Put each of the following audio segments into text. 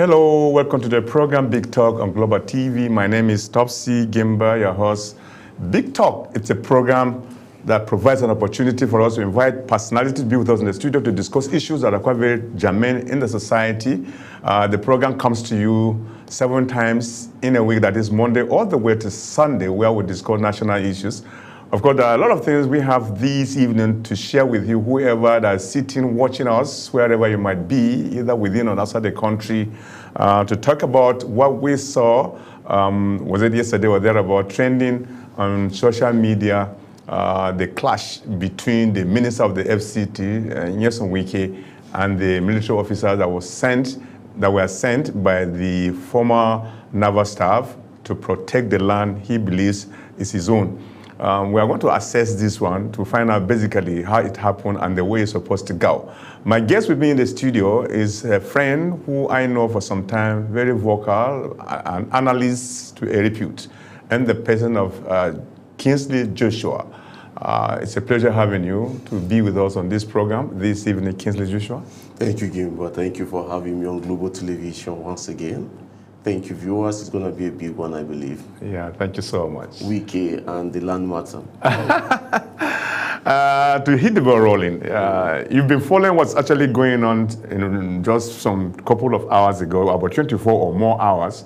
Hello, welcome to the program Big Talk on Global TV. My name is Topsy Gimba, your host. Big Talk, it's a program that provides an opportunity for us to invite personalities to be with us in the studio to discuss issues that are quite very germane in the society. The program comes to you 7 times in a week, that is Monday all the way to Sunday, where we discuss national issues. Of course, there are a lot of things we have this evening to share with you, whoever that is sitting, watching us, wherever you might be, either within or outside the country, to talk about what we saw, was it yesterday or thereabout, trending on social media, the clash between the minister of the FCT, Nyesom Wike, and the military officers that were sent by the former naval staff to protect the land he believes is his own. We are going to assess this one to find out basically how it happened and the way it's supposed to go. My guest with me in the studio is a friend who I know for some time, very vocal, an analyst to a repute, and the person of Kingsley Joshua. It's a pleasure having you to be with us on this program this evening, Kingsley Joshua. Thank you, Gimba. Thank you for having me on Global Television once again. Thank you, viewers. It's going to be a big one, I believe. Yeah, thank you so much. Wike and the land matter. To hit the ball rolling, you've been following what's actually going on in just some couple of hours ago, about 24 or more hours,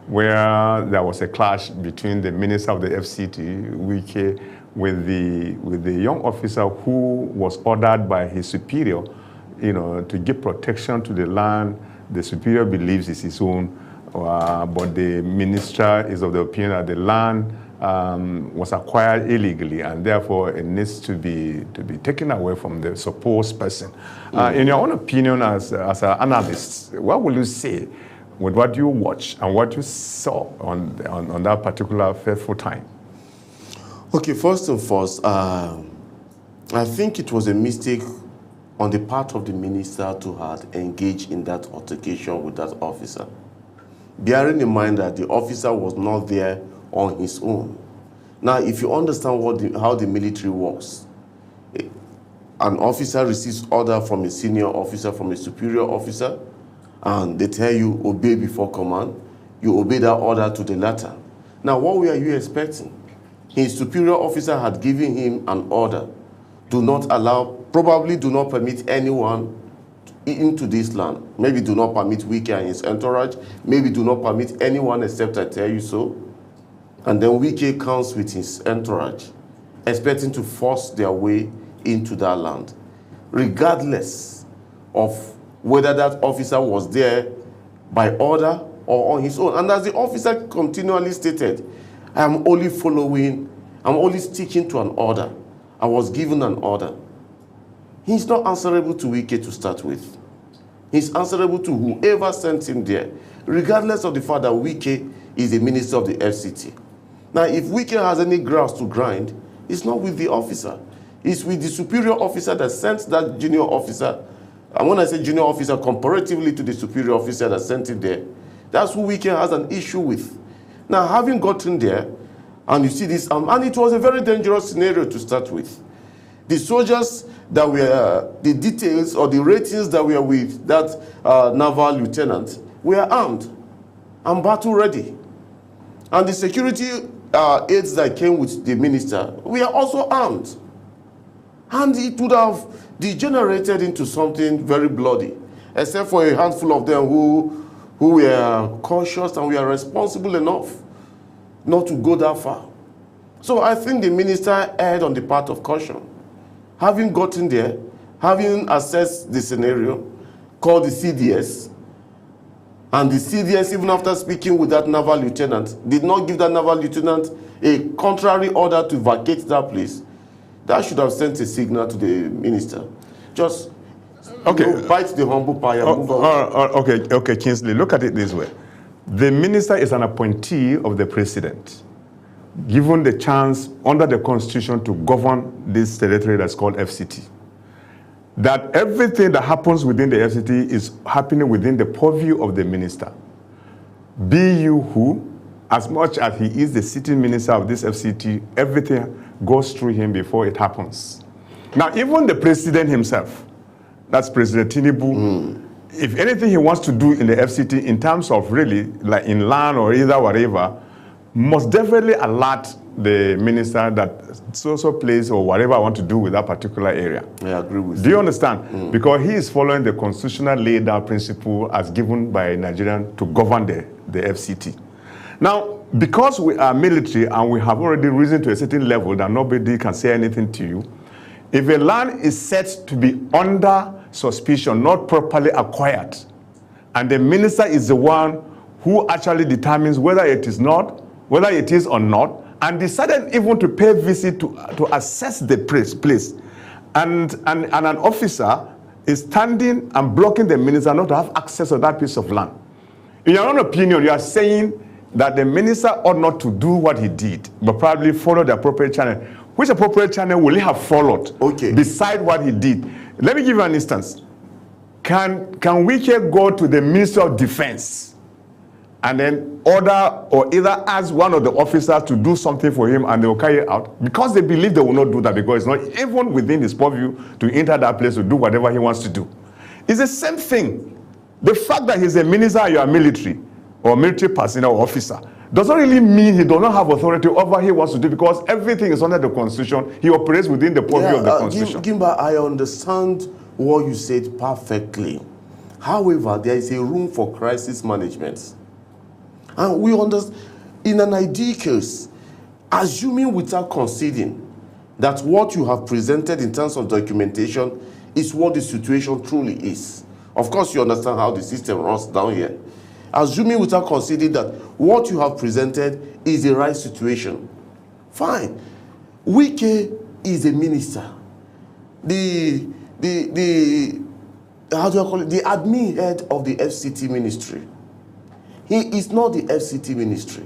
where there was a clash between the minister of the FCT, Wike, with the young officer who was ordered by his superior, to give protection to the land the superior believes is his own. But the minister is of the opinion that the land was acquired illegally, and therefore it needs to be taken away from the supposed person. In your own opinion, as an analyst, what will you say with what you watched and what you saw on that particular fateful time? Okay, first and foremost, I think it was a mistake on the part of the minister to have engaged in that altercation with that officer. Bearing in mind that the officer was not there on his own. Now, if you understand how the military works, an officer receives order from a senior officer, from a superior officer, and they tell you, obey before command. You obey that order to the letter. Now, what were you expecting? His superior officer had given him an order. Probably do not permit anyone into this land. Maybe do not permit Wike and his entourage. Maybe do not permit anyone except I tell you so. And then Wike comes with his entourage, expecting to force their way into that land, regardless of whether that officer was there by order or on his own. And as the officer continually stated, I'm only sticking to an order. I was given an order. He's not answerable to Wike to start with. He's answerable to whoever sent him there, regardless of the fact that Wike is the minister of the FCT. Now, if Wike has any grounds to grind, it's not with the officer. It's with the superior officer that sent that junior officer. And when I say junior officer, comparatively to the superior officer that sent him there, that's who Wike has an issue with. Now, having gotten there, and you see this, and it was a very dangerous scenario to start with. The soldiers that were, the details or the ratings that were with that naval lieutenant were armed and battle ready. And the security aides that came with the minister were also armed. And it would have degenerated into something very bloody, except for a handful of them who were cautious and were responsible enough not to go that far. So I think the minister erred on the part of caution. Having gotten there, having assessed the scenario, called the CDS, and the CDS, even after speaking with that naval lieutenant, did not give that naval lieutenant a contrary order to vacate that place. That should have sent a signal to the minister. Just bite the humble pie and move on. Okay, Kingsley, look at it this way. The minister is an appointee of the president, given the chance under the constitution to govern this territory that's called FCT. That everything that happens within the FCT is happening within the purview of the minister. Be you who, as much as he is the sitting minister of this FCT, everything goes through him before it happens. Now, even the president himself, that's President Tinubu, if anything he wants to do in the FCT in terms of really, like in land or either whatever, must definitely alert the minister that so place or whatever I want to do with that particular area. I agree with you. Do you understand? Because he is following the constitutional laid down principle as given by Nigerian to govern the FCT. Now, because we are military and we have already risen to a certain level that nobody can say anything to you, if a land is said to be under suspicion, not properly acquired, and the minister is the one who actually determines whether it is or not, and decided even to pay visit to assess the place, and an officer is standing and blocking the minister not to have access to that piece of land. In your own opinion, you are saying that the minister ought not to do what he did, but probably follow the appropriate channel. Which appropriate channel will he have followed beside what he did? Let me give you an instance. Can Wike go to the Minister of Defense and then order or either ask one of the officers to do something for him and they will carry it out? Because they believe they will not do that because it's not even within his purview to enter that place to do whatever he wants to do. It's the same thing. The fact that he's a minister and you are military or military personnel or officer doesn't really mean he does not have authority over what he wants to do because everything is under the Constitution. He operates within the purview of the Constitution. Gimba, I understand what you said perfectly. However, there is a room for crisis management. And we understand, in an ideal case, assuming without conceding that what you have presented in terms of documentation is what the situation truly is. Of course, you understand how the system runs down here. Assuming without conceding that what you have presented is the right situation. Fine. Wike is a minister. How do I call it? The admin head of the FCT ministry. He is not the FCT ministry.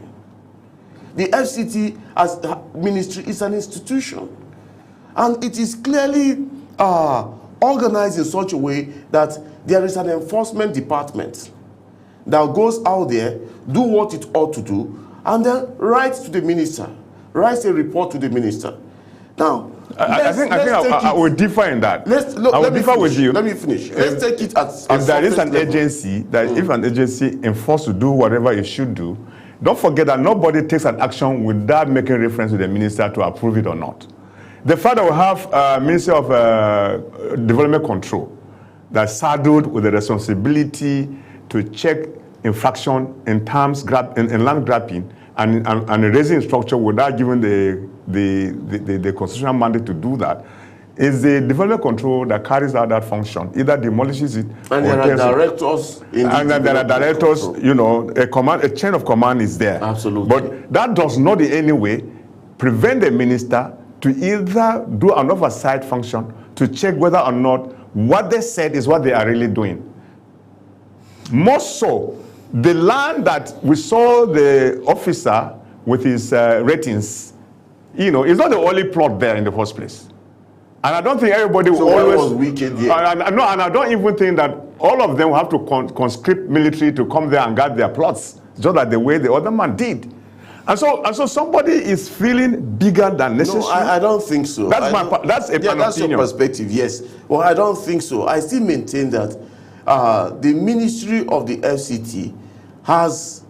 The FCT as ministry is an institution. And it is clearly organized in such a way that there is an enforcement department that goes out there, do what it ought to do, and then writes to the minister, writes a report to the minister. Now, I think I will differ in that. I will differ with you. Let me finish. Let's take it as if there is an agency, if an agency enforced to do whatever it should do, don't forget that nobody takes an action without making reference to the minister to approve it or not. The fact that we have Ministry of Development Control that's saddled with the responsibility to check infraction in terms in land grabbing and raising structure without giving the constitutional mandate to do that is the development control that carries out that function, either demolishes it and there are directors and then there are directors, you know, a chain of command is there. Absolutely. But that does not in any way prevent the minister to either do an oversight function to check whether or not what they said is what they are really doing. More so, the land that we saw the officer with his ratings, you know, is not the only plot there in the first place. And I don't think everybody will always. And I don't even think that all of them will have to conscript military to come there and guard their plots, just like the way the other man did. And so somebody is feeling bigger than necessary. No, I don't think so. That's your perspective, yes. Well, I don't think so. I still maintain that the Ministry of the FCT has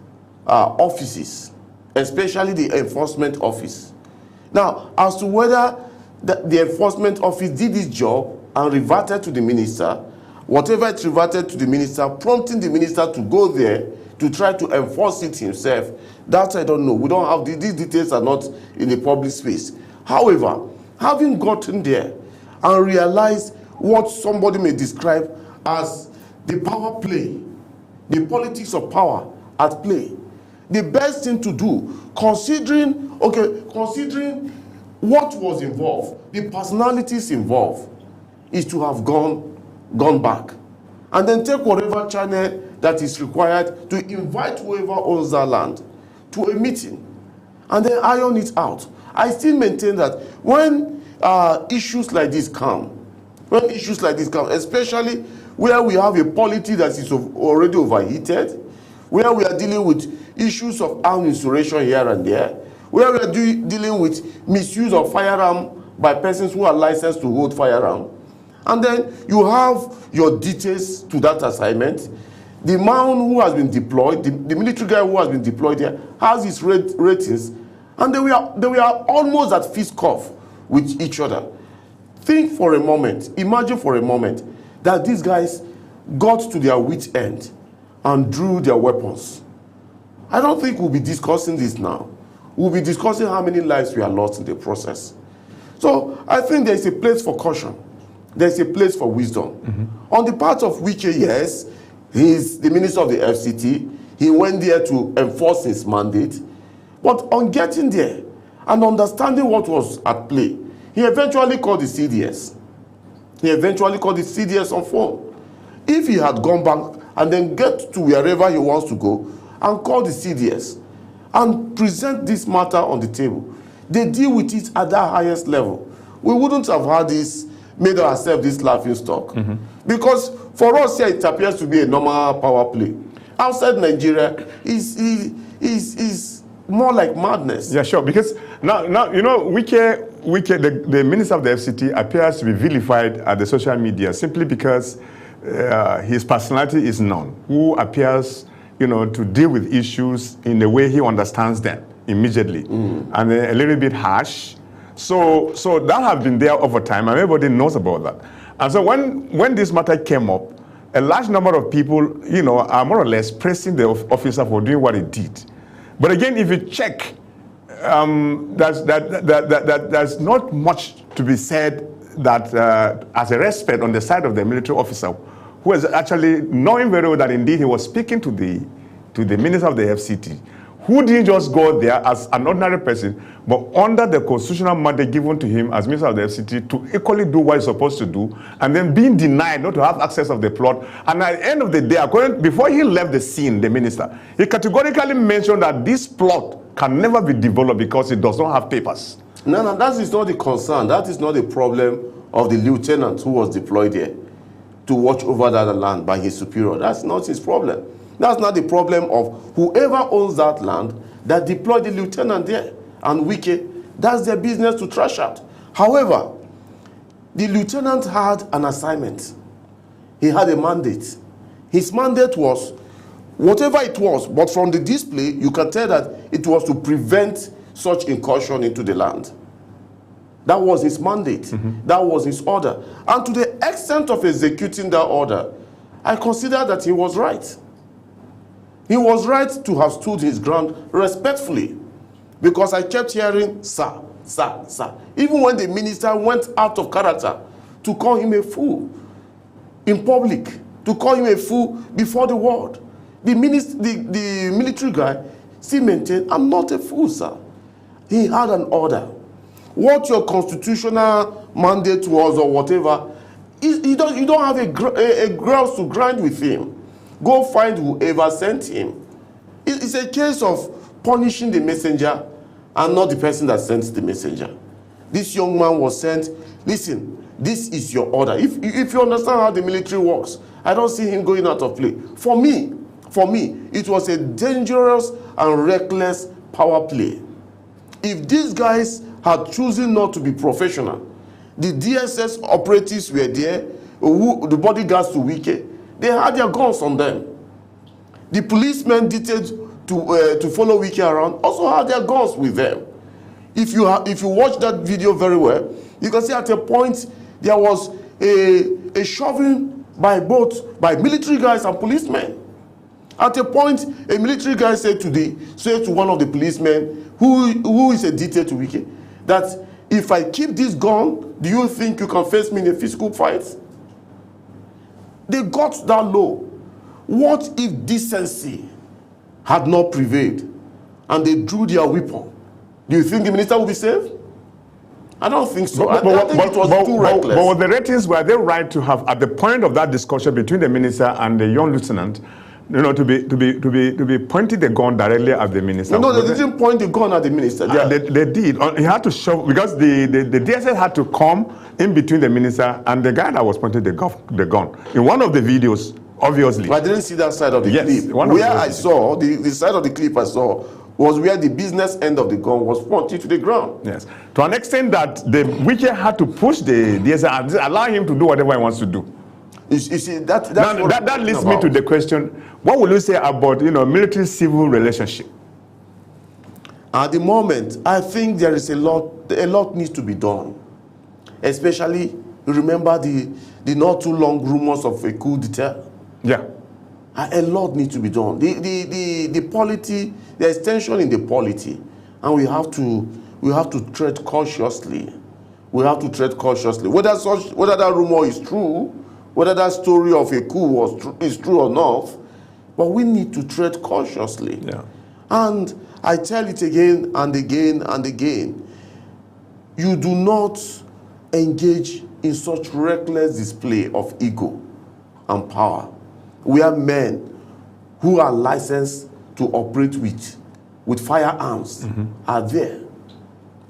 offices, especially the Enforcement Office. Now, as to whether the Enforcement Office did its job and reverted to the minister, whatever it reverted to the minister, prompting the minister to go there to try to enforce it himself, that I don't know. We don't have, these details are not in the public space. However, having gotten there and realized what somebody may describe as the power play, the politics of power at play, the best thing to do, considering what was involved, the personalities involved, is to have gone back and then take whatever channel that is required to invite whoever owns that land to a meeting and then iron it out. I still maintain that when issues like this come, especially where we have a polity that is already overheated, where we are dealing with issues of armed insurrection here and there, where we are dealing with misuse of firearm by persons who are licensed to hold firearm, And then you have your details to that assignment. The man who has been deployed, the military guy who has been deployed there, has his ratings, and they were almost at fist cuff with each other. Think for a moment, imagine for a moment, that these guys got to their wit's end and drew their weapons. I don't think we'll be discussing this now. We'll be discussing how many lives we are lost in the process. So I think there's a place for caution. There's a place for wisdom. On the part of Wike, yes, he's the minister of the FCT. He went there to enforce his mandate. But on getting there and understanding what was at play, he eventually called the CDS. He eventually called the CDS on phone. If he had gone back and then get to wherever he wants to go and call the CDS and present this matter on the table, they deal with it at that highest level, we wouldn't have had this, made ourselves this laughing stock. Because for us here, it appears to be a normal power play. Outside Nigeria, is more like madness. Yeah, sure. Because now you know, Wike, the minister of the FCT, appears to be vilified at the social media simply because his personality is known, who appears, you know, to deal with issues in the way he understands them immediately, and a little bit harsh. So that has been there over time, and everybody knows about that. And so when this matter came up, a large number of people, you know, are more or less praising the officer for doing what he did. But again, if you check, there's not much to be said that as a respect on the side of the military officer, who is actually knowing very well that indeed he was speaking to the minister of the FCT, who didn't just go there as an ordinary person, but under the constitutional mandate given to him as minister of the FCT to equally do what he's supposed to do, and then being denied not to have access of the plot. And at the end of the day, before he left the scene, the minister, he categorically mentioned that this plot can never be developed because it does not have papers. No, that is not the concern. That is not the problem of the lieutenant who was deployed there to watch over that land by his superior. That's not his problem. That's not the problem of whoever owns that land that deployed the lieutenant there. And Wike, that's their business to trash out. However, the lieutenant had an assignment. He had a mandate. His mandate was whatever it was, but from the display, you can tell that it was to prevent such incursion into the land. That was his mandate. That was his order. And to the extent of executing that order, I consider that he was right. He was right to have stood his ground respectfully, because I kept hearing, sir, sir, sir. Even when the minister went out of character to call him a fool in public, to call him a fool before the world. The military guy still maintained, I'm not a fool, sir. He had an order. What your constitutional mandate was or whatever, you don't have a grouse to grind with him. Go find whoever sent him. It's a case of punishing the messenger and not the person that sent the messenger. This young man was sent, listen, this is your order. If you understand how the military works, I don't see him going out of play. For me, it was a dangerous and reckless power play. If these guys had chosen not to be professional, the DSS operatives were there, the bodyguards to Wike, they had their guns on them. The policemen detailed to follow Wike around also had their guns with them. If you watch that video very well, you can see at a point there was a shoving by military guys and policemen. At a point, a military guy said to one of the policemen, who is a detail to Wike, that if I keep this gun, do you think you can face me in a physical fight? They got that low. What if decency had not prevailed and they drew their weapon? Do you think the minister will be safe? I don't think so. I think it was too reckless. But the ratings, were they right to have, at the point of that discussion between the minister and the young lieutenant, you know, to be pointing the gun directly at the minister? No, they didn't point the gun at the minister. Yeah, they did. He had to show, because the DSS had to come in between the minister and the guy that was pointing the gun. In one of the videos, obviously. I didn't see that side of the clip. Where I saw, the side of the clip I saw, was where the business end of the gun was pointed to the ground. Yes. To an extent that the Wike had to push the DSS and allow him to do whatever he wants to do. You see, that's now, that leads me to the question, what will you say about, military-civil relationship? At the moment, I think there is a lot needs to be done. Especially, remember the not too long rumors of a coup d'etat? Yeah. A lot needs to be done. The polity, there's tension in the polity, and we have to tread cautiously. We have to tread cautiously. Whether that rumor is true, whether that story of a coup is true or not, but we need to tread cautiously. Yeah. And I tell it again and again and again, you do not engage in such reckless display of ego and power. We are men who are licensed to operate with firearms are there.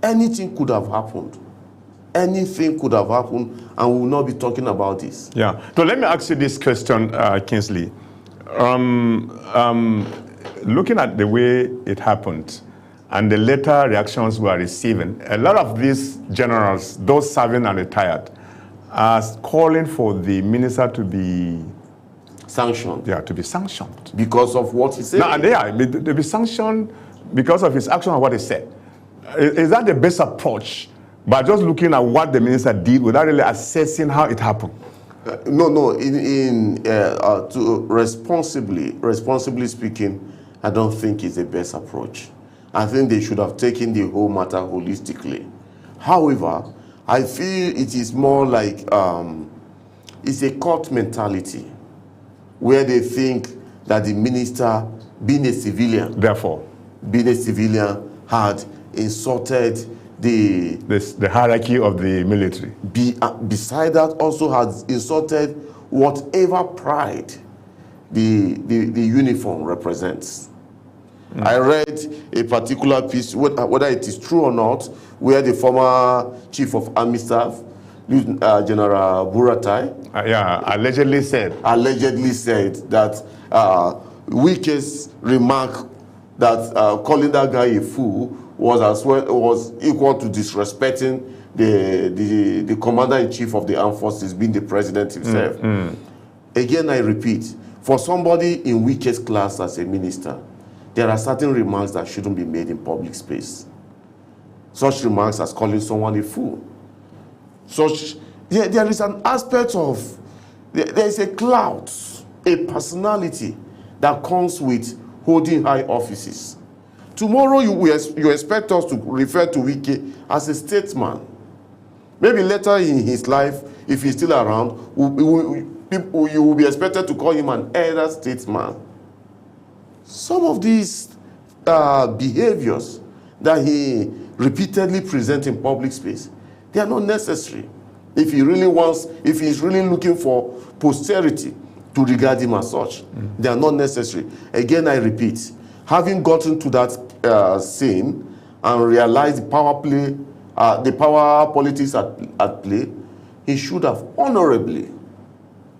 Anything could have happened. Anything could have happened, and we will not be talking about this. Yeah. So let me ask you this question, Kingsley. Looking at the way it happened and the later reactions we are receiving, a lot of these generals, those serving and retired, are calling for the minister to be sanctioned. Yeah, to be sanctioned. Because of what he said? No, to be sanctioned because of his action and what he said. Is that the best approach? By just looking at what the minister did without really assessing how it happened? No. To responsibly speaking, I don't think it's the best approach. I think they should have taken the whole matter holistically. However, I feel it is more like it's a court mentality where they think that the minister, being a civilian, had insulted the hierarchy of the military. Beside that, also has insulted whatever pride the uniform represents. I read a particular piece, whether it is true or not, where the former chief of army staff, General Buratai, allegedly said that Wike's remark that calling that guy a fool was equal to disrespecting the commander-in-chief of the armed forces, being the president himself. Again, I repeat, for somebody in Wike's class as a minister, there are certain remarks that shouldn't be made in public space. Such remarks as calling someone a fool. There is an aspect of, there is a clout, a personality that comes with holding high offices. Tomorrow you expect us to refer to Wike as a statesman. Maybe later in his life, if he's still around, you will be expected to call him an elder statesman. Some of these behaviors that he repeatedly presents in public space, they are not necessary. If he's really looking for posterity to regard him as such, they are not necessary. Again, I repeat, having gotten to that scene and realized the power politics at play, he should have honorably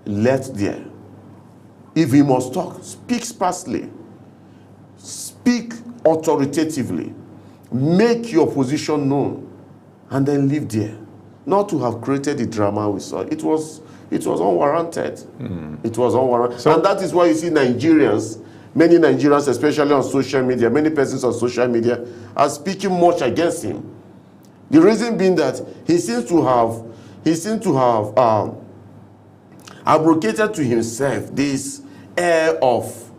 left there. If he must talk, speak sparsely, speak authoritatively, make your position known, and then leave there. Not to have created the drama we saw. It was unwarranted. It was unwarranted. And that is why you see many Nigerians, especially on social media, many persons on social media are speaking much against him. The reason being that he seems to have abrogated to himself this air of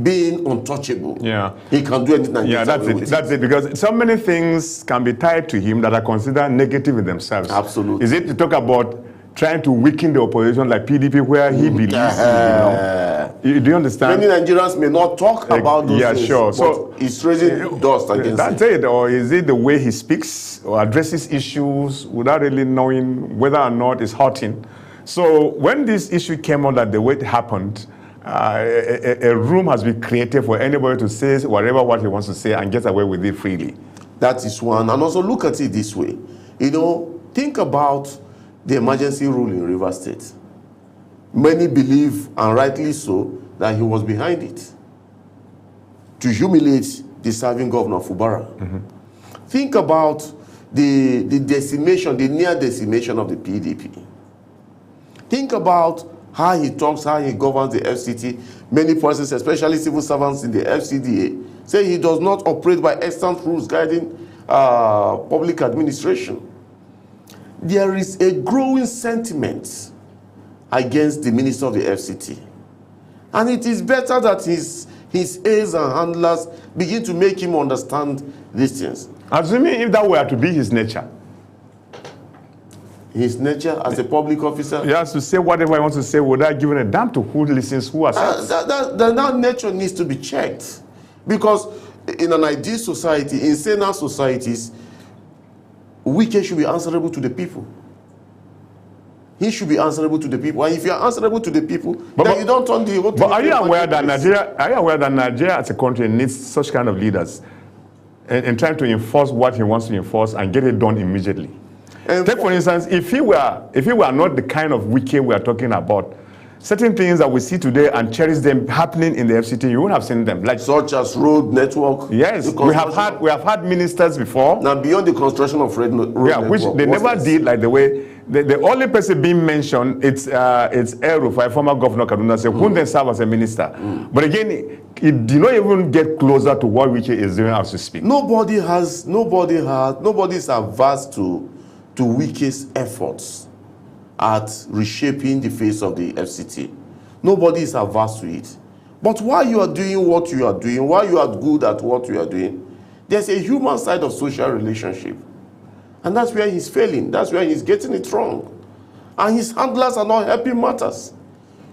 being untouchable. Yeah. He can do anything. Yeah, that's it. Because so many things can be tied to him that are considered negative in themselves. Absolutely. Is it to talk about trying to weaken the opposition like PDP, where he believes? Do you understand? Many Nigerians may not talk about those things. Sure. So it's raising dust against that's it. Or is it the way he speaks or addresses issues without really knowing whether or not it's hurting? So when this issue came out that the way it happened, a room has been created for anybody to say what he wants to say and get away with it freely. That is one. And also look at it this way. Think about the emergency rule in Rivers State. Many believe, and rightly so, that he was behind it. to humiliate the serving governor of Fubara. Think about the decimation, the near decimation of the PDP. Think about how he talks, how he governs the FCT. Many persons, especially civil servants in the FCDA, say he does not operate by extant rules guiding public administration. There is a growing sentiment against the minister of the FCT. And it is better that his aides and handlers begin to make him understand these things. Assuming if that were to be his nature. His nature as a public officer? He has to say whatever he wants to say without giving a damn to who listens, who accepts. That nature needs to be checked. Because in an ideal society, in saner societies, Wike should be answerable to the people. He should be answerable to the people. And if you are answerable to the people, then you don't turn the whole thing. But are you aware that Nigeria as a country needs such kind of leaders in trying to enforce what he wants to enforce and get it done immediately? Take for instance, if he were not the kind of Wike we are talking about, certain things that we see today and cherish them happening in the FCT, you wouldn't have seen them. Like such as road network. Yes, we have had ministers before. Now beyond the construction of road network, which they never did like the way. The only person being mentioned, it's El-Rufai, former governor of Kaduna State, who then served as a minister. But again, it did not even get closer to what Wike is doing as we speak. Nobody is averse to Wike's efforts at reshaping the face of the FCT. Nobody is averse to it. But while you are doing what you are doing, while you are good at what you are doing, there's a human side of social relationship. And that's where he's failing. That's where he's getting it wrong. And his handlers are not helping matters.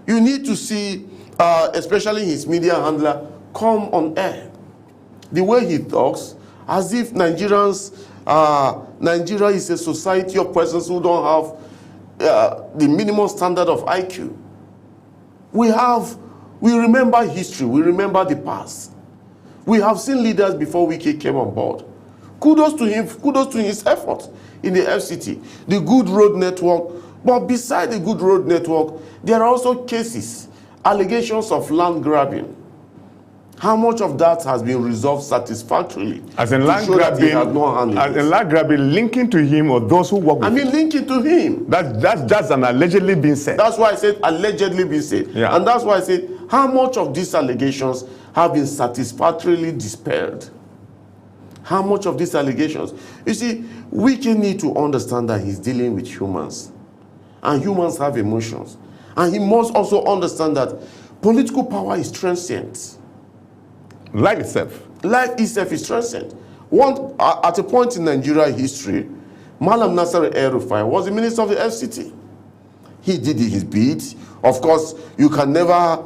You need to see, especially his media handler, come on air. The way he talks, as if Nigeria is a society of persons who don't have the minimum standard of IQ. We remember history, we remember the past. We have seen leaders before Wike came on board. Kudos to him, kudos to his effort in the FCT, the good road network. But beside the good road network, there are also cases, allegations of land grabbing. How much of that has been resolved satisfactorily? As in land grabbing, linking to him or those who work with him. Linking to him. That's just an allegedly being said. That's why I said allegedly being said. Yeah. And that's why I said how much of these allegations have been satisfactorily dispelled? How much of these allegations? You see, we can need to understand that he's dealing with humans. And humans have emotions. And he must also understand that political power is transient. Life itself. Life itself is transient. At a point in Nigeria history, Malam Nasser El-Rufai was the minister of the FCT. He did his bit. Of course, you can never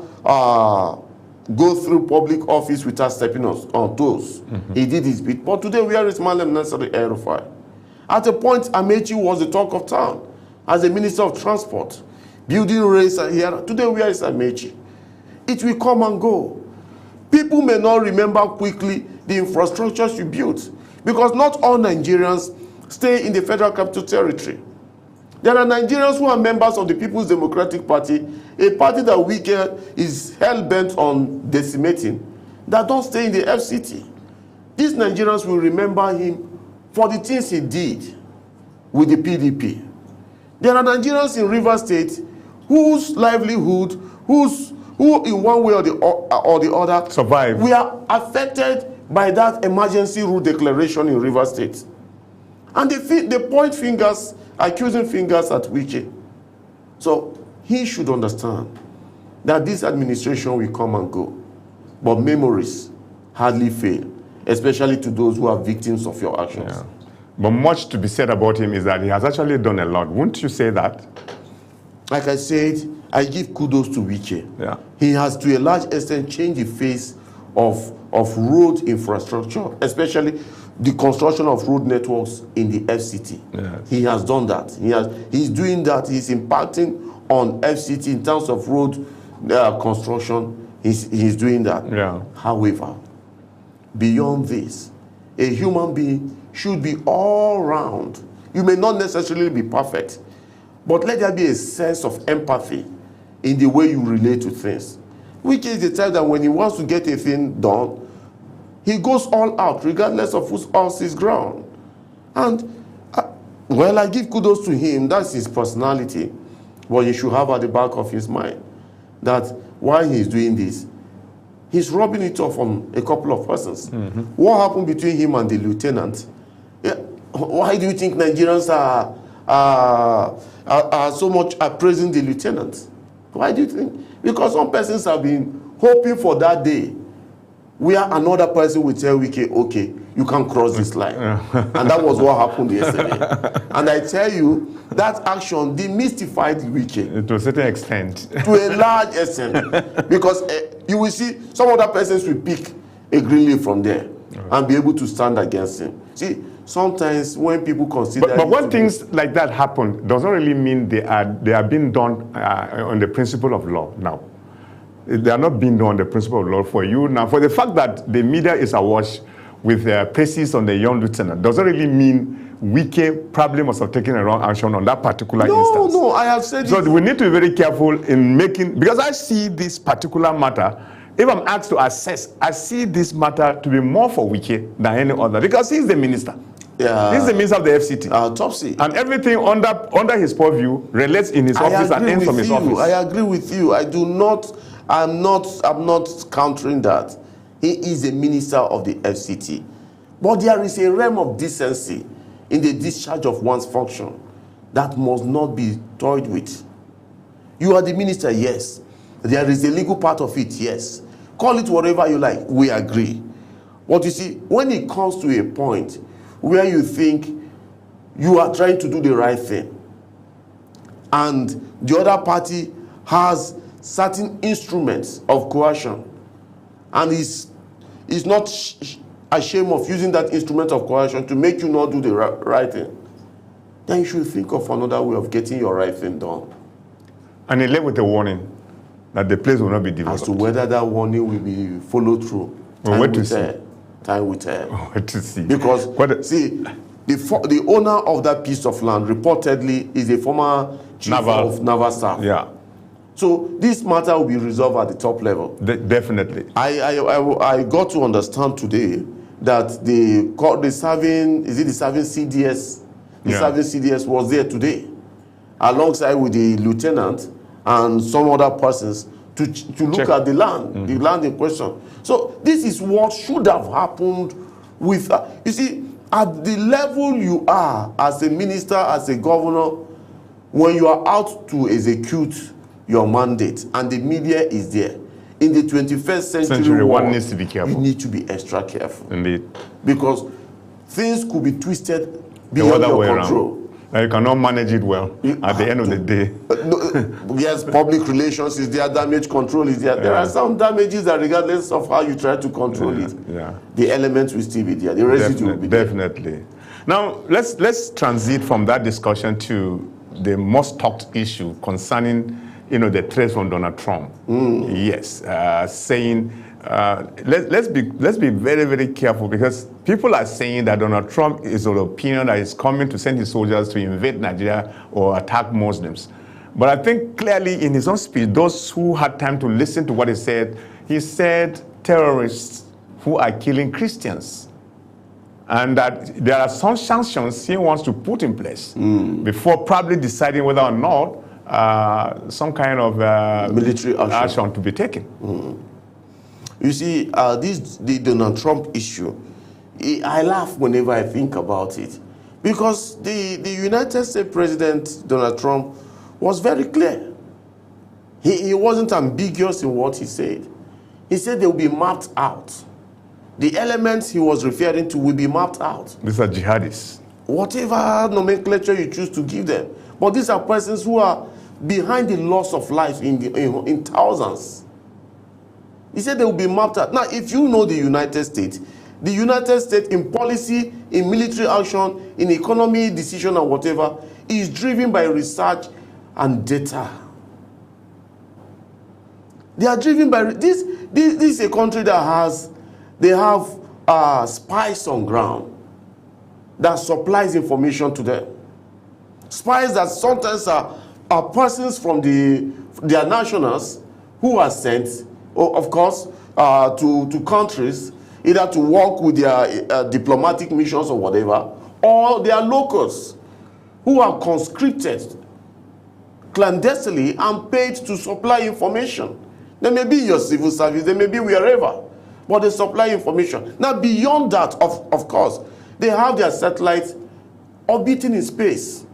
go through public office without stepping on toes. He did his bit. But today, where is Malam Nasser El-Rufai? At a point, Amechi was the talk of town as a minister of transport, building rails here. Today, where is Amechi? It will come and go. People may not remember quickly the infrastructures you built because not all Nigerians stay in the Federal Capital Territory. There are Nigerians who are members of the People's Democratic Party, a party that Wike is hell-bent on decimating, that don't stay in the FCT. These Nigerians will remember him for the things he did with the PDP. There are Nigerians in Rivers State whose livelihood, who in one way or the other survive. We are affected by that emergency rule declaration in Rivers State. And they point fingers, accusing fingers at Wike. So he should understand that this administration will come and go. But memories hardly fail, especially to those who are victims of your actions. Yeah. But much to be said about him is that he has actually done a lot. Wouldn't you say that? Like I said, I give kudos to Wike. Yeah. He has to a large extent changed the face of road infrastructure, especially the construction of road networks in the FCT. Yes. He has done that. He's doing that. He's impacting on FCT in terms of road construction. He's doing that. Yeah. However, beyond this, a human being should be all round. You may not necessarily be perfect, but let there be a sense of empathy in the way you relate to things. Wike is the type that when he wants to get a thing done, He goes all out, regardless of who else is ground. And, well, I give kudos to him. That's his personality. But he should have at the back of his mind that while he's doing this, he's rubbing it off on a couple of persons. What happened between him and the lieutenant? Yeah. Why do you think Nigerians are so much praising the lieutenant? Why do you think? Because some persons have been hoping for that day where another person will tell Wike, okay, you can cross this line. And that was what happened yesterday. And I tell you, that action demystified Wike. To a certain extent. To a large extent. Because you will see some other persons will pick a Greenleaf from there and be able to stand against him. See, sometimes when people consider... But when things like that happen, doesn't really mean they are being done on the principle of law now. They are not being done on the principle of law for you now. For the fact that the media is awash with praises on the young lieutenant doesn't really mean Wike probably must have taken a wrong action on that particular instance. No, I have said so we need to be very careful in making... Because I see this particular matter, if I'm asked to assess, I see this matter to be more for Wike than any other. Because he's the minister. Yeah. He's the minister of the FCT. Topsy. And everything under his purview relates in his office and ends from his office. I agree with you. I'm not countering that. He is a minister of the FCT. But there is a realm of decency in the discharge of one's function that must not be toyed with. You are the minister, yes. There is a legal part of it, yes. Call it whatever you like, we agree. But you see, when it comes to a point where you think you are trying to do the right thing, and the other party has certain instruments of coercion, and is not ashamed of using that instrument of coercion to make you not do the right thing, then you should think of another way of getting your right thing done. And he left with a warning that the place will not be developed. As to whether that warning will be followed through, time will tell. Time will tell. What to see? Because, see, the owner of that piece of land reportedly is a former chief of naval staff. Yeah. So this matter will be resolved at the top level. Definitely. I got to understand today that the serving CDS, serving CDS was there today, alongside with the lieutenant and some other persons to look at the land, the land in question. So this is what should have happened with, you see, at the level you are as a minister, as a governor, when you are out to execute your mandate and the media is there, in the 21st century world, one needs to be careful. You need to be extra careful. Indeed. Because things could be twisted beyond your control. You cannot manage it well at the end of the day. Yes, public relations is there, damage control is there. There are some damages that regardless of how you try to control it, the elements will still be there. The residue will be there. Definitely. Now, let's transit from that discussion to the most talked issue concerning, the threats from Donald Trump. Yes, saying, let's be very, very careful, because people are saying that Donald Trump is of the opinion that he's coming to send his soldiers to invade Nigeria or attack Muslims. But I think clearly in his own speech, those who had time to listen to what he said terrorists who are killing Christians. And that there are some sanctions he wants to put in place before probably deciding whether or not some kind of military action to be taken. You see, the Donald Trump issue, I laugh whenever I think about it, because the United States President Donald Trump was very clear. He wasn't ambiguous in what he said. He said they will be mapped out. The elements he was referring to will be mapped out. These are jihadists. Whatever nomenclature you choose to give them. But these are persons who are behind the loss of life in thousands. He said they will be mapped out. Now, if you know the United States in policy, in military action, in economy decision and whatever, is driven by research and data. They are driven by this is a country that have spies on ground that supplies information to them. Spies that sometimes are persons from their nationals who are sent, of course, to countries either to work with their diplomatic missions or whatever, or they are locals who are conscripted clandestinely and paid to supply information. They may be your civil service, they may be wherever, but they supply information. Now, beyond that, of course, they have their satellites orbiting in space,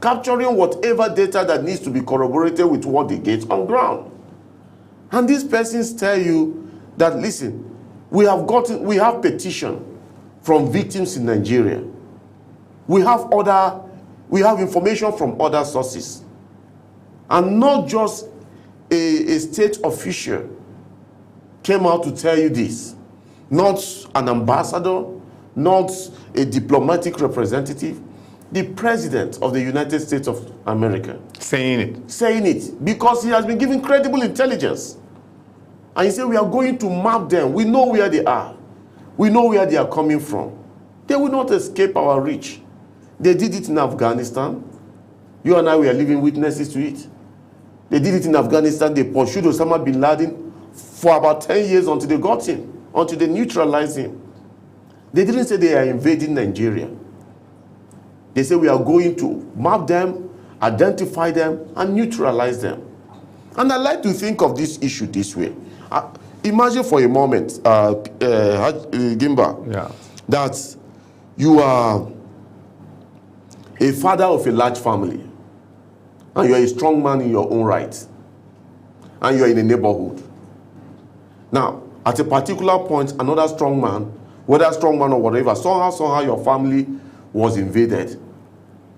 capturing whatever data that needs to be corroborated with what they get on ground. And these persons tell you that, listen, we have petition from victims in Nigeria. We have information from other sources. And not just a state official came out to tell you this. Not an ambassador, not a diplomatic representative. The President of the United States of America. Saying it. Saying it. Because he has been given credible intelligence. And he said, we are going to map them. We know where they are. We know where they are coming from. They will not escape our reach. They did it in Afghanistan. You and I were living witnesses to it. They did it in Afghanistan. They pursued Osama bin Laden for about 10 years until they got him, until they neutralized him. They didn't say they are invading Nigeria. They say we are going to map them, identify them, and neutralize them. And I like to think of this issue this way. Imagine for a moment, Gimba, that you are a father of a large family, and you are a strong man in your own right, and you are in a neighborhood. Now, at a particular point, another strong man, whether strong man or whatever, somehow your family was invaded.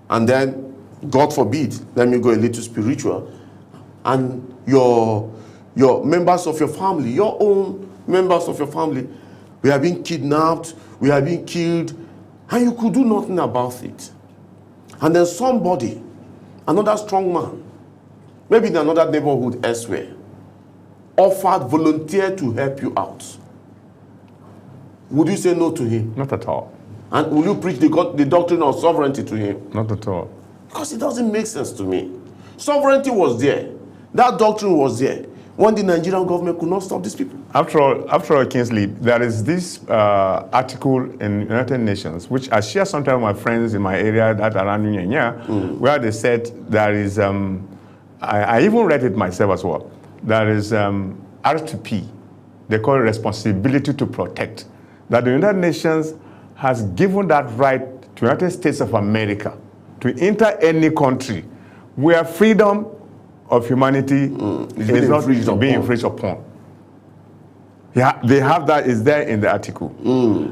And then, God forbid, let me go a little spiritual, and your members of your family, your own members of your family, we have been kidnapped, we have been killed, and you could do nothing about it. And then somebody, another strong man, maybe in another neighborhood elsewhere, volunteered to help you out. Would you say no to him? Not at all. And will you preach the doctrine of sovereignty to him? Not at all. Because it doesn't make sense to me. Sovereignty was there. That doctrine was there when the Nigerian government could not stop these people. After all, Kingsley, there is this article in United Nations, which I share sometimes with my friends in my area that around Nyanya, where they said there is, I even read it myself as well, there is R2P, they call it responsibility to protect, that the United Nations has given that right to the United States of America to enter any country where freedom of humanity is not being infringed upon. Yeah, they have that, is there in the article.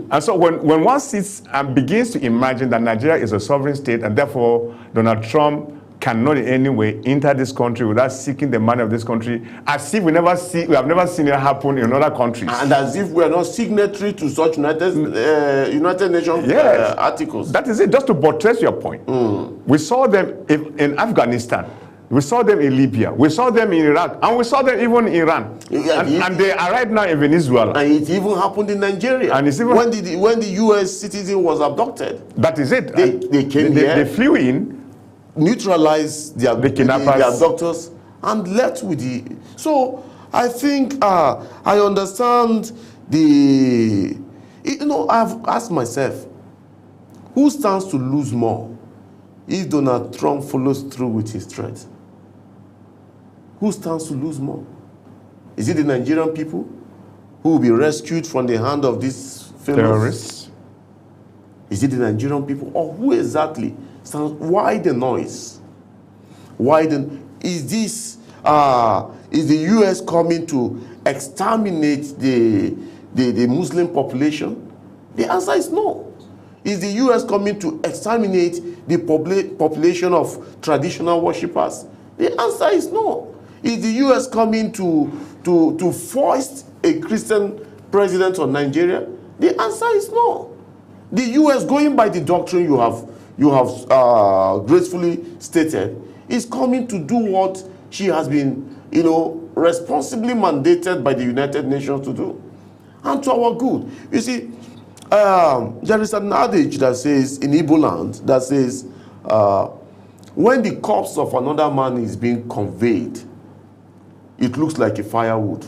And so when one sits and begins to imagine that Nigeria is a sovereign state and therefore Donald Trump cannot in any way enter this country without seeking the money of this country, as if we have never seen it happen in other countries. And as if we are not signatory to such United Nations articles. That is it, just to buttress your point. We saw them in Afghanistan. We saw them in Libya, we saw them in Iraq, and we saw them even in Iran. And they are right now in Venezuela. And it even happened in Nigeria. And it's even when the US citizen was abducted. That is it. They came here. They flew in, neutralized the abductors, and left with the... So I think I understand the... You know, I've asked myself, who stands to lose more if Donald Trump follows through with his threat? Who stands to lose more? Is it the Nigerian people who will be rescued from the hand of these terrorists? Is it the Nigerian people? Or who exactly stands? Why the noise? Why is this? Is the U.S. coming to exterminate the Muslim population? The answer is no. Is the U.S. coming to exterminate the population of traditional worshippers? The answer is no. Is the U.S. coming to foist a Christian president on Nigeria? The answer is no. The U.S., going by the doctrine you have gracefully stated, is coming to do what she has been, responsibly mandated by the United Nations to do, and to our good. You see, there is an adage that says in Igbo land that says, when the corpse of another man is being conveyed, it looks like a firewood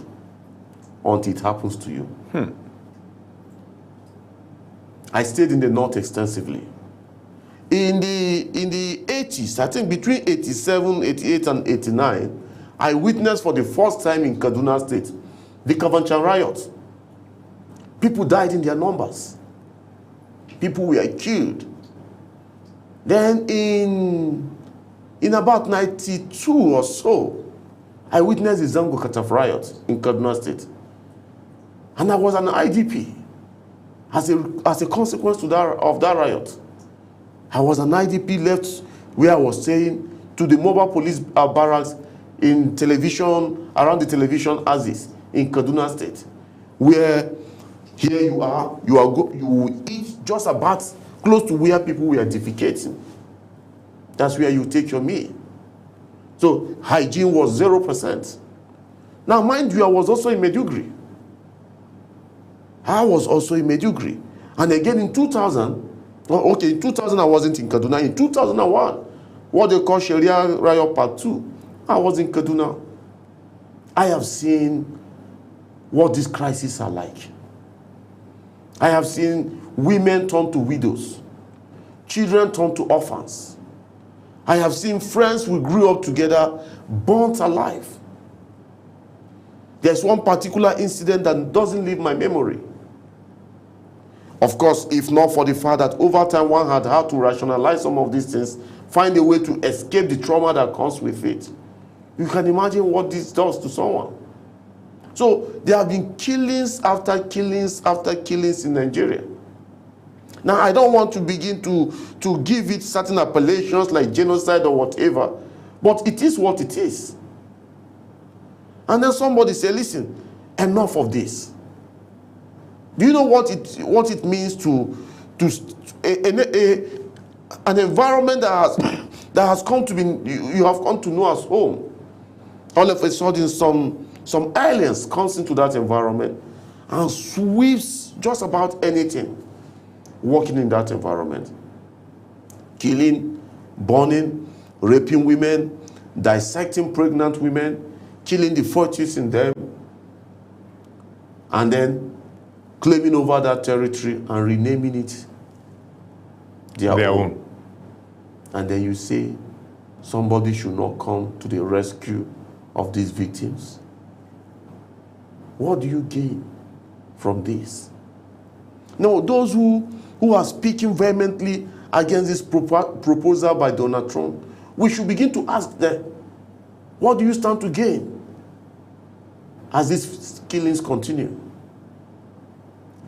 until it happens to you. I stayed in the north extensively. In the 80s, I think between 87, 88, and 89, I witnessed for the first time in Kaduna State the Kafanchan riot. People died in their numbers. People were killed. Then in about 92 or so, I witnessed the Zango Kataf riot in Kaduna State. And I was an IDP as a consequence of that riot. I was an IDP left where I was staying to the mobile police barracks in television, around the television axis in Kaduna State, where here you eat just about close to where people were defecating. That's where you take your meal. So hygiene was 0%. Now, mind you, I was also in Maiduguri. I was also in Maiduguri. And again in 2000, okay, in 2000 I wasn't in Kaduna. In 2001, what they call Sharia Riot Part 2, I was in Kaduna. I have seen what these crises are like. I have seen women turn to widows, children turn to orphans. I have seen friends we grew up together burnt alive. There's one particular incident that doesn't leave my memory. Of course, if not for the fact that over time one had to rationalize some of these things, find a way to escape the trauma that comes with it. You can imagine what this does to someone. So there have been killings after killings after killings in Nigeria. Now, I don't want to begin to give it certain appellations like genocide or whatever, but it is what it is. And then somebody say, listen, enough of this. Do you know what it means an environment that has come to be, you have come to know as home? All of a sudden, some aliens comes into that environment and sweeps just about anything working in that environment. Killing, burning, raping women, dissecting pregnant women, killing the fetus in them, and then claiming over that territory and renaming it their own. And then you say somebody should not come to the rescue of these victims. What do you gain from this? Now, those who are speaking vehemently against this proposal by Donald Trump, we should begin to ask them, what do you stand to gain as these killings continue?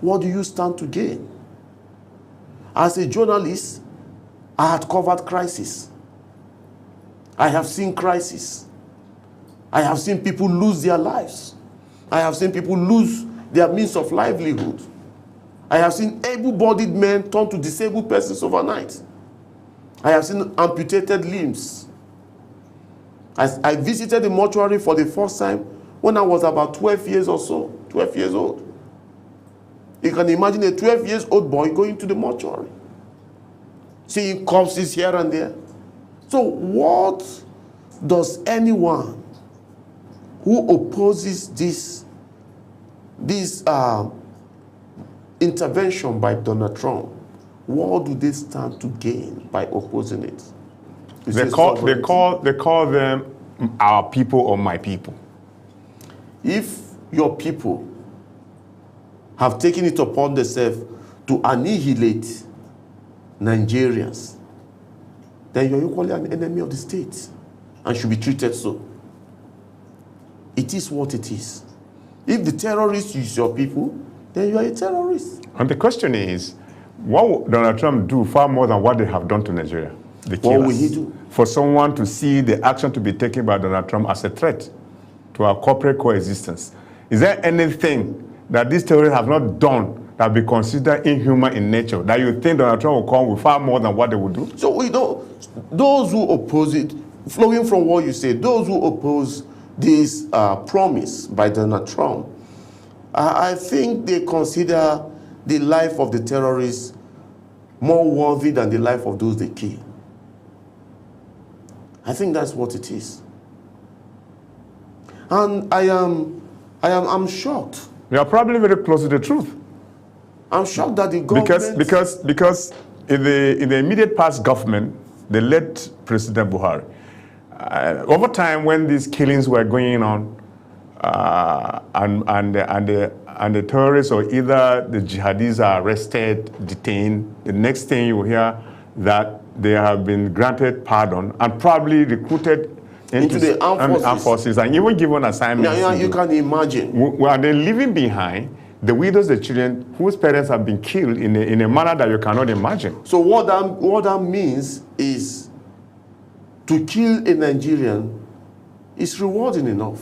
What do you stand to gain? As a journalist, I had covered crisis. I have seen crisis. I have seen people lose their lives. I have seen people lose their means of livelihood. I have seen able-bodied men turn to disabled persons overnight. I have seen amputated limbs. I visited the mortuary for the first time when I was about 12 years or so, 12 years old. You can imagine a 12-year-old boy going to the mortuary, seeing corpses here and there. So what does anyone who opposes this intervention by Donald Trump, what do they stand to gain by opposing it? They call them our people or my people. If your people have taken it upon themselves to annihilate Nigerians, then you're equally an enemy of the state and should be treated so. It is what it is. If the terrorists use your people, then you are a terrorist. And the question is, what would Donald Trump do far more than what they have done to Nigeria? What will he do? For someone to see the action to be taken by Donald Trump as a threat to our corporate coexistence. Is there anything that these terrorists have not done that be considered inhuman in nature, that you think Donald Trump will come with far more than what they would do? So we know those who oppose it, flowing from what you say, those who oppose this promise by Donald Trump, I think they consider the life of the terrorists more worthy than the life of those they kill. I think that's what it is. And I'm shocked. You are probably very close to the truth. I'm shocked that the government... Because in the immediate past government, the late President Buhari, over time when these killings were going on, and the terrorists or either the jihadis are arrested, detained, the next thing you hear that they have been granted pardon and probably recruited into the armed forces and even given assignments. Yeah, you can imagine. Well, they're leaving behind the widows, the children whose parents have been killed in a manner that you cannot imagine. So what that means is to kill a Nigerian is rewarding enough.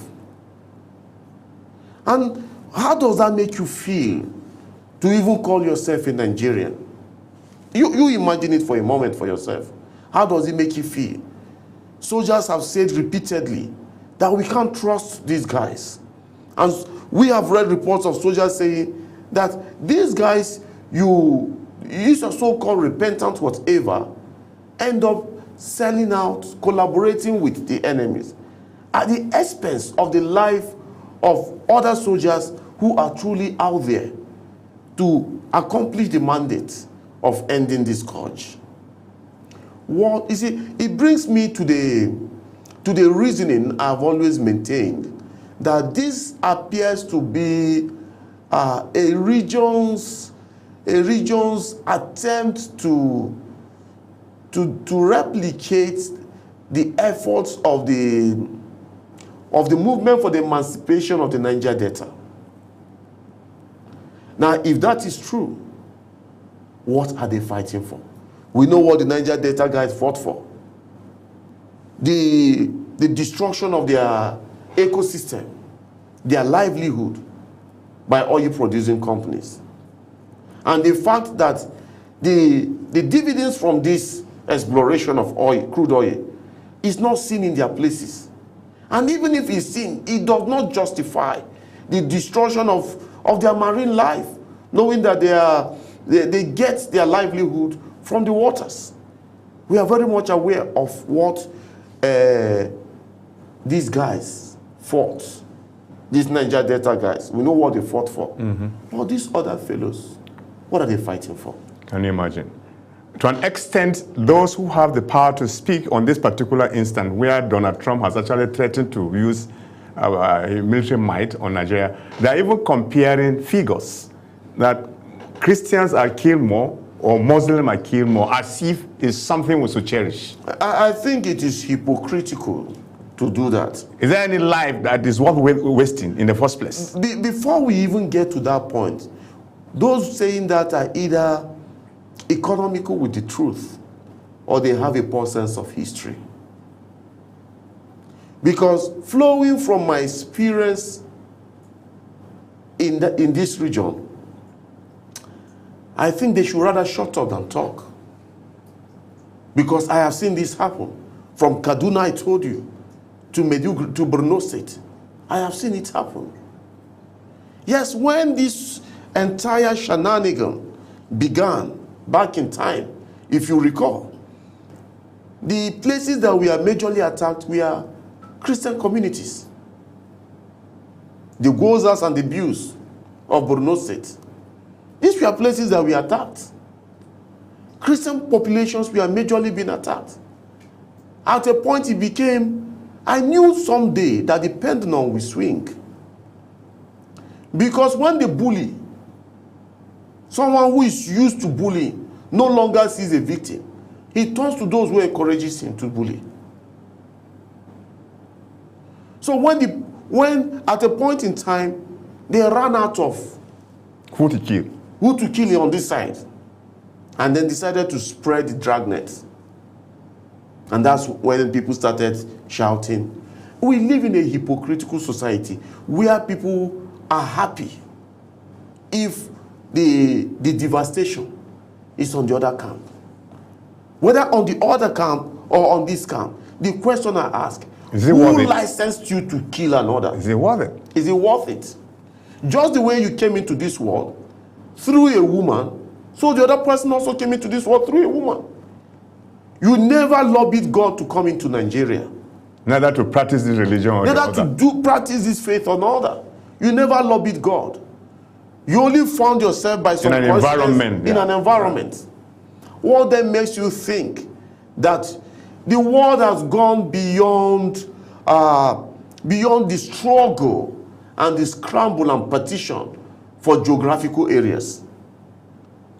And how does that make you feel to even call yourself a Nigerian? You imagine it for a moment for yourself. How does it make you feel? Soldiers have said repeatedly that we can't trust these guys. And we have read reports of soldiers saying that these guys, you are so-called repentant whatever, end up selling out, collaborating with the enemies at the expense of the life of other soldiers who are truly out there to accomplish the mandate of ending this scourge. What, you see, it brings me to the reasoning I've always maintained that this appears to be a region's attempt to replicate the efforts of the movement for the emancipation of the Niger Delta. Now, if that is true, what are they fighting for? We know what the Niger Delta guys fought for. The destruction of their ecosystem, their livelihood by oil-producing companies. And the fact that the dividends from this exploration of oil, crude oil, is not seen in their places. And even if it's seen, it does not justify the destruction of their marine life, knowing that they get their livelihood from the waters. We are very much aware of what these guys fought, these Niger Delta guys. We know what they fought for. But these other fellows, what are they fighting for? Can you imagine? To an extent, those who have the power to speak on this particular instance where Donald Trump has actually threatened to use military might on Nigeria, they're even comparing figures that Christians are killed more or Muslims are killed more, as if it's something we should cherish. I think it is hypocritical to do that. Is there any life that is worth wasting in the first place? Before we even get to that point, those saying that are either economical with the truth or they have a poor sense of history. Because flowing from my experience in this region, I think they should rather shut up than talk. Because I have seen this happen. From Kaduna, I told you, to Maiduguri, to Borno State. I have seen it happen. Yes, when this entire shenanigan began back in time, if you recall, the places that we are majorly attacked were Christian communities. The Gozas and the Bius of Borno State. These were places that we attacked. Christian populations were majorly being attacked. At a point it became, I knew someday that the pendulum will swing. Because when the bully, someone who is used to bullying, no longer sees a victim, he turns to those who encourages him to bully. So when at a point in time, they ran out of who to kill on this side, and then decided to spread the dragnet. And that's when people started shouting. We live in a hypocritical society where people are happy if the devastation is on the other camp. Whether on the other camp or on this camp, the question I ask, who licensed you to kill another? Is it worth it? Is it worth it? Just the way you came into this world through a woman, so the other person also came into this world through a woman. You never lobbied God to come into Nigeria. Neither to practice this religion or neither to practice this faith or another. You never lobbied God. You only found yourself by some in an environment. in an environment. What then makes you think that the world has gone beyond beyond the struggle and the scramble and petition for geographical areas?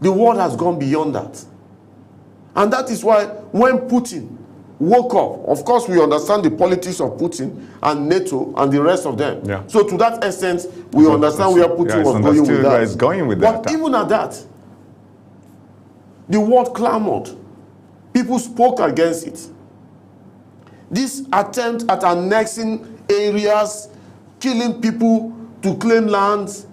The world has gone beyond that. And that is why when Putin woke up, of course we understand the politics of Putin and NATO and the rest of them. Yeah. So to that extent, we understand where Putin was going with that. It's going with but that. even at that, the world clamored. People spoke against it. This attempt at annexing areas, killing people to claim lands,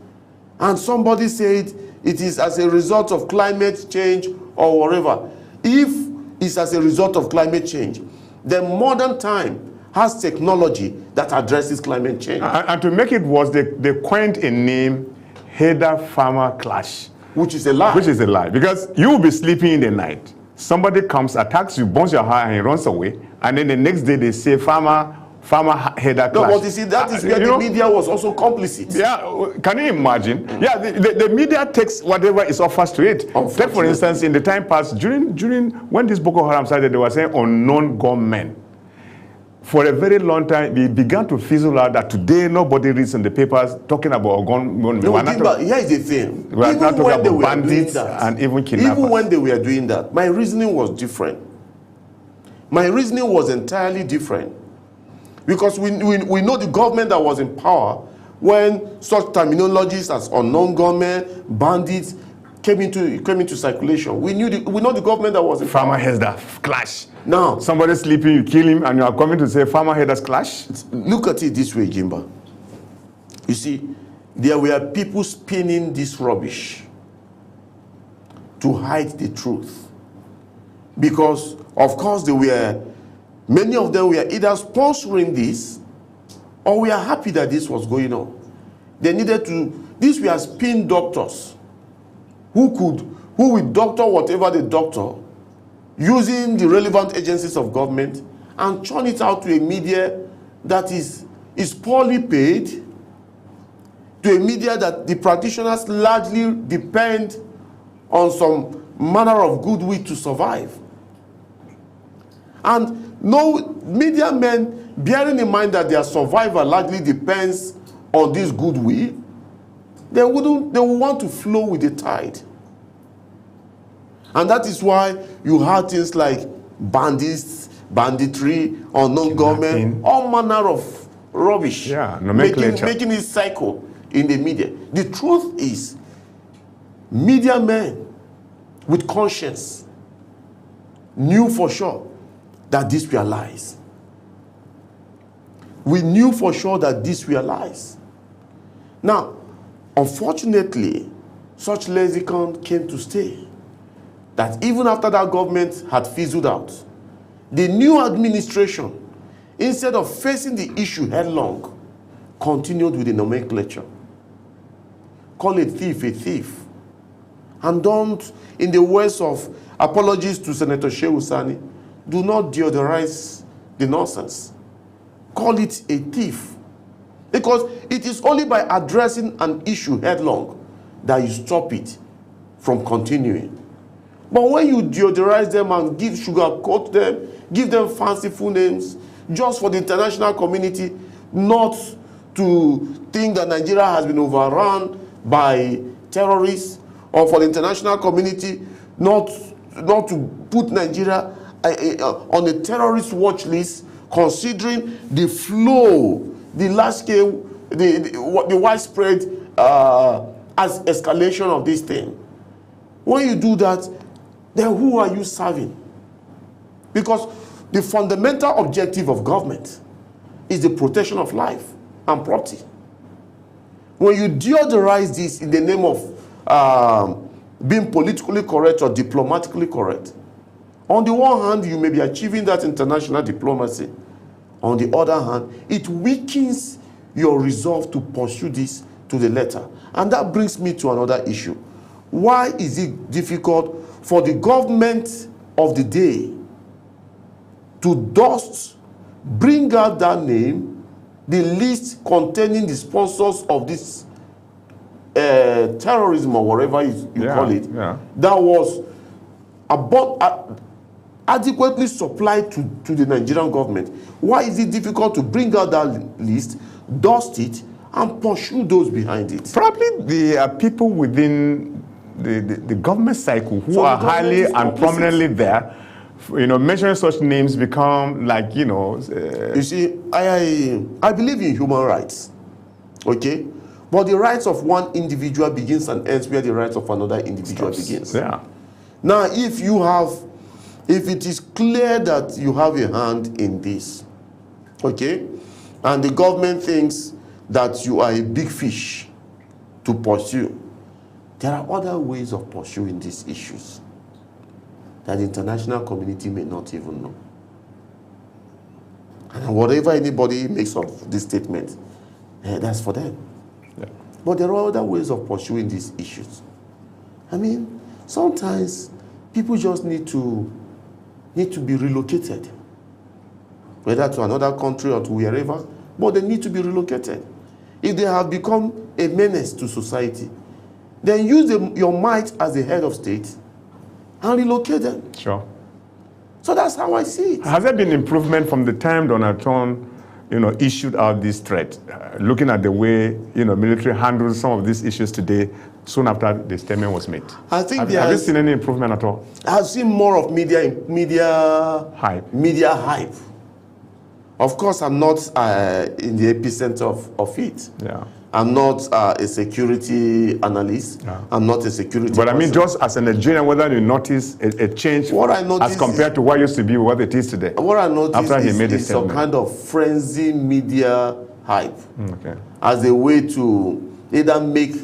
and somebody said it is as a result of climate change or whatever. If it's as a result of climate change, then modern time has technology that addresses climate change. And to make it worse, they coined a name, Herder-Farmer clash. Which is a lie. Which is a lie. Because you will be sleeping in the night. Somebody comes, attacks you, burns your hair, and he runs away. And then the next day they say farmer Herder clash. No, but you see, that is where the media was also complicit. Yeah, can you imagine? Yeah, the media takes whatever is offers to it. Take, for instance, in the time past, during when this Boko Haram started, they were saying unknown gunmen. For a very long time, it began to fizzle out that today nobody reads in the papers talking about gunmen. No, here is the thing. We are not talking about bandits and even kidnappers. Even when they were doing that, my reasoning was different. My reasoning was entirely different. Because we know the government that was in power when such terminologies as unknown gunmen, bandits came into circulation. We know the government that was in power. Farmer Herder clash. Now, somebody sleeping, you kill him, and you are coming to say Farmer Herder's clash? Look at it this way, Gimba. You see, there were people spinning this rubbish to hide the truth. Because, of course, many of them were either sponsoring this or we are happy that this was going on. They needed to, these were spin doctors who would doctor whatever they doctor using the relevant agencies of government and churn it out to a media that is poorly paid, to a media that the practitioners largely depend on some manner of goodwill to survive. And no media men, bearing in mind that their survival largely depends on this goodwill, they will want to flow with the tide. And that is why you have things like bandits, banditry, unknown government, all manner of rubbish. Yeah, nomenclature. Making it cycle in the media. The truth is, media men with conscience knew for sure that these were lies. We knew for sure that these were lies. Now, unfortunately, such lexicon came to stay. That even after that government had fizzled out, the new administration, instead of facing the issue headlong, continued with the nomenclature. Call a thief, and don't, in the words of apologies to Senator Shehu Sani, do not deodorize the nonsense. Call it a thief. Because it is only by addressing an issue headlong that you stop it from continuing. But when you deodorize them and sugarcoat them, give them fanciful names, just for the international community not to think that Nigeria has been overrun by terrorists, or for the international community not to put Nigeria on a terrorist watch list, considering the flow, the large scale, the widespread escalation of this thing. When you do that, then who are you serving? Because the fundamental objective of government is the protection of life and property. When you deodorize this in the name of being politically correct or diplomatically correct, on the one hand, you may be achieving that international diplomacy. On the other hand, it weakens your resolve to pursue this to the letter. And that brings me to another issue. Why is it difficult for the government of the day to bring out that name, the list containing the sponsors of this terrorism or whatever you call it, that was adequately supplied to the Nigerian government, why is it difficult to bring out that list, dust it, and pursue those behind it? Probably the people within the government cycle who are highly and prominently there, mentioning such names become like, You see, I believe in human rights, okay? But the rights of one individual begins and ends where the rights of another individual begins. Yeah. Now, if it is clear that you have a hand in this, okay, and the government thinks that you are a big fish to pursue, there are other ways of pursuing these issues that the international community may not even know. And whatever anybody makes of this statement, that's for them. Yeah. But there are other ways of pursuing these issues. I mean, sometimes people just need to be relocated, whether to another country or to wherever, but they need to be relocated. If they have become a menace to society, then use your might as the head of state and relocate them. Sure. So that's how I see it. Has there been improvement from the time Donald Trump, issued out this threat? Looking at the way, military handles some of these issues today, soon after the statement was made. I think have you seen any improvement at all? I've seen more of media hype. Of course, I'm not in the epicenter of it. Yeah. I'm not a security analyst. Yeah. I'm not a security But person. I mean, just as a Nigerian, whether you notice a change as compared to what used to be what it is today. What I noticed after he made is some kind of frenzy media hype. Okay. As a way to either make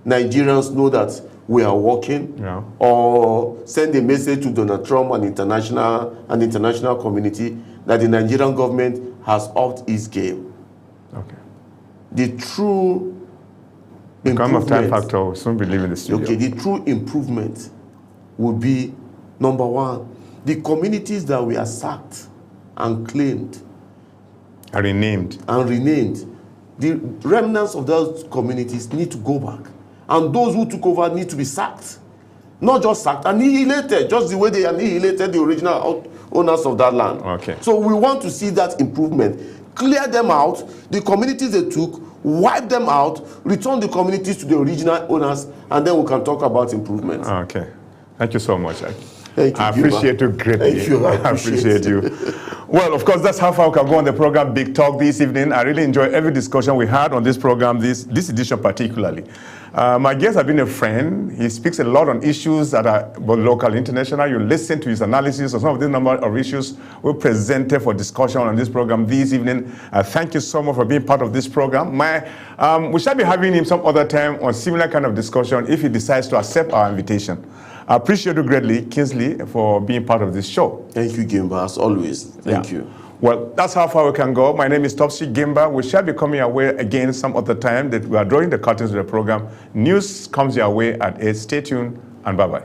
Nigerians know that we are working, or send a message to Donald Trump and the international community that the Nigerian government has upped its game. Okay. The true Become of time factor will soon be leaving the studio. Okay, the true improvement would be, number one, the communities that were sacked and claimed and renamed, the remnants of those communities need to go back. And those who took over need to be sacked. Not just sacked, annihilated, just the way they annihilated the original owners of that land. Okay. So we want to see that improvement. Clear them out, the communities they took, wipe them out, return the communities to the original owners, and then we can talk about improvement. Okay. Thank you so much. Thank you. I appreciate you greatly. Thank you. I appreciate you. Well, of course, that's how far we can go on the program Big Talk this evening. I really enjoy every discussion we had on this program, this edition particularly. My guest has been a friend. He speaks a lot on issues that are both local and international. You listen to his analysis of some of the number of issues we presented for discussion on this program this evening. Thank you so much for being part of this program. We shall be having him some other time on similar kind of discussion if he decides to accept our invitation. I appreciate you greatly, Kingsley, for being part of this show. Thank you, Gimba, as always. Thank you. Well, that's how far we can go. My name is Topsy Gimba. We shall be coming your way again some other time that we are drawing the curtains of the program. News comes your way at 8. Stay tuned and bye-bye.